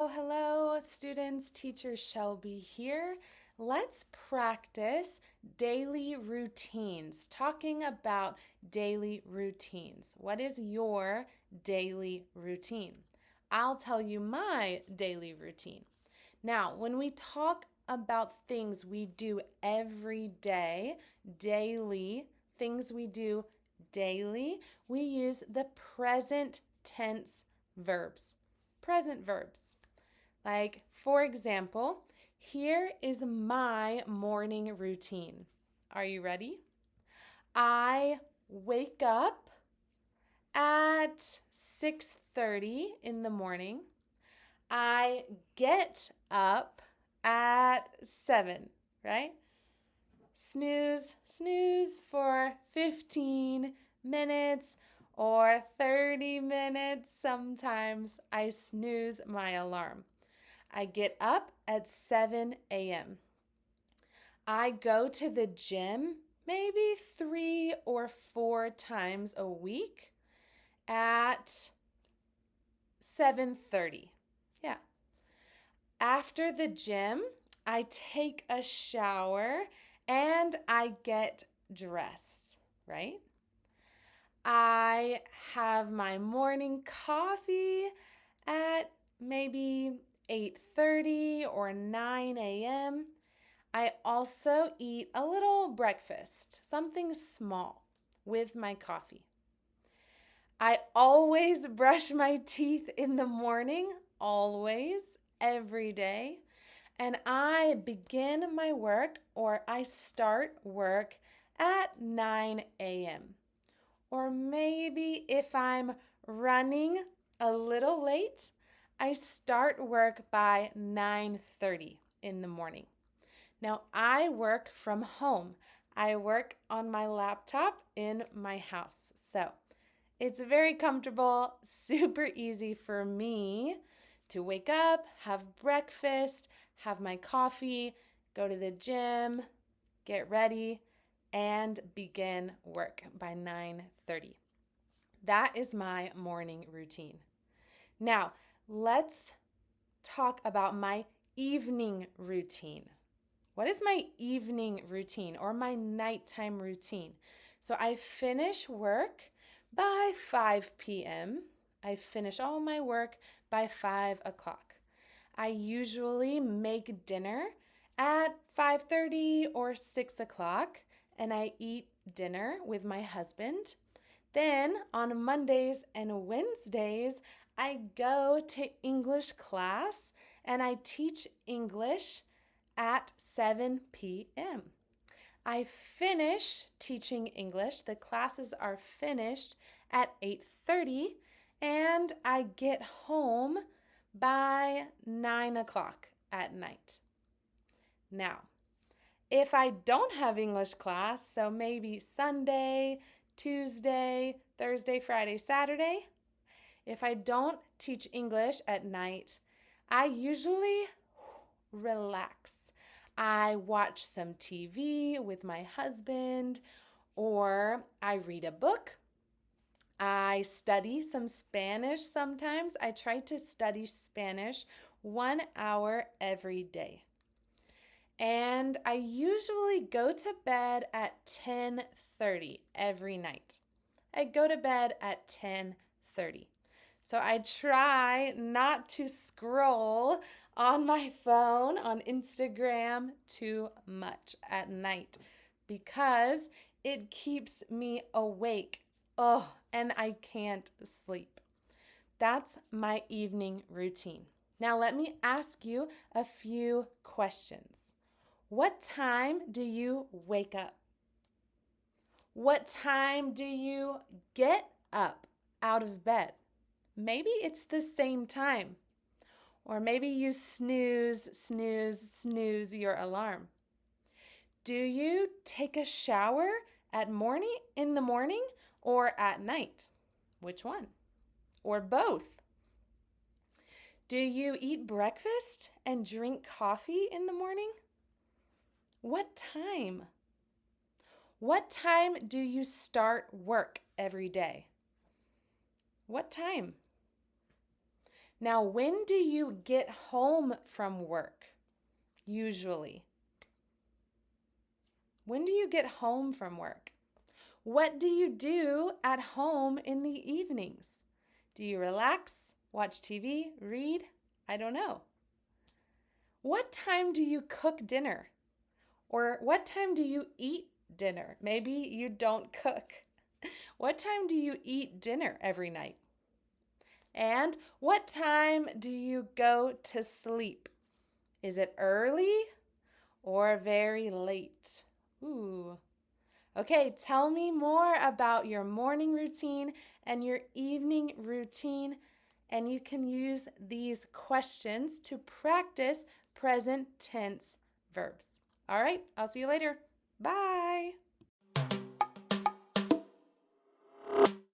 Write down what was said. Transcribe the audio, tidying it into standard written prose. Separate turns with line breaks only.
Hello, students. Teacher Shelby here. Let's practice daily routines, talking about daily routines. What is your daily routine? I'll tell you my daily routine. Now, when we talk about things we do every day, daily, things we do daily, we use the present tense verbs. Present verbs. Like, for example, here is my morning routine. Are you ready? I wake up at 6:30 in the morning. I get up at 7, right? Snooze for 15 minutes or 30 minutes. Sometimes I snooze my alarm. I get up at 7 a.m. I go to the gym maybe 3 or 4 times a week at 7:30. Yeah. After the gym, I take a shower and I get dressed, right? I have my morning coffee at maybe 8:30 or 9 a.m. I also eat a little breakfast, something small, with my coffee. I always brush my teeth in the morning, always, every day. And I begin my work or I start work at 9 a.m. Or maybe if I'm running a little late, I start work by 9:30 in the morning. Now, I work from home. I work on my laptop in my house. So it's very comfortable, super easy for me to wake up, have breakfast, have my coffee, go to the gym, get ready, and begin work by 9:30. That is my morning routine. Now, let's talk about my evening routine. What is my evening routine or my nighttime routine? So I finish work by 5 p.m. I finish all my work by 5 o'clock. I usually make dinner at 5:30 or 6 o'clock, and I eat dinner with my husband. Then on Mondays and Wednesdays, I go to English class and I teach English at 7 p.m. I finish teaching English. The classes are finished at 8:30 and I get home by 9 o'clock at night. Now, if I don't have English class, so maybe Sunday, Tuesday, Thursday, Friday, Saturday, if I don't teach English at night, I usually relax. I watch some TV with my husband, or I read a book. I study some Spanish sometimes. I try to study Spanish 1 hour every day. And I usually go to bed at 10:30 every night. I go to bed at 10:30. So I try not to scroll on my phone on Instagram too much at night because it keeps me awake. Oh, and I can't sleep. That's my evening routine. Now let me ask you a few questions. What time do you wake up? What time do you get up out of bed? Maybe it's the same time. Or maybe you snooze your alarm. Do you take a shower in the morning or at night? Which one? Or both? Do you eat breakfast and drink coffee in the morning? What time? What time do you start work every day? What time? Now, when do you get home from work? Usually. When do you get home from work? What do you do at home in the evenings? Do you relax, watch TV, read? I don't know. What time do you cook dinner? Or what time do you eat dinner? Maybe you don't cook. What time do you eat dinner every night? And what time do you go to sleep? Is it early or very late? Ooh. Okay, tell me more about your morning routine and your evening routine, and you can use these questions to practice present tense verbs. All right, I'll see you later. Bye.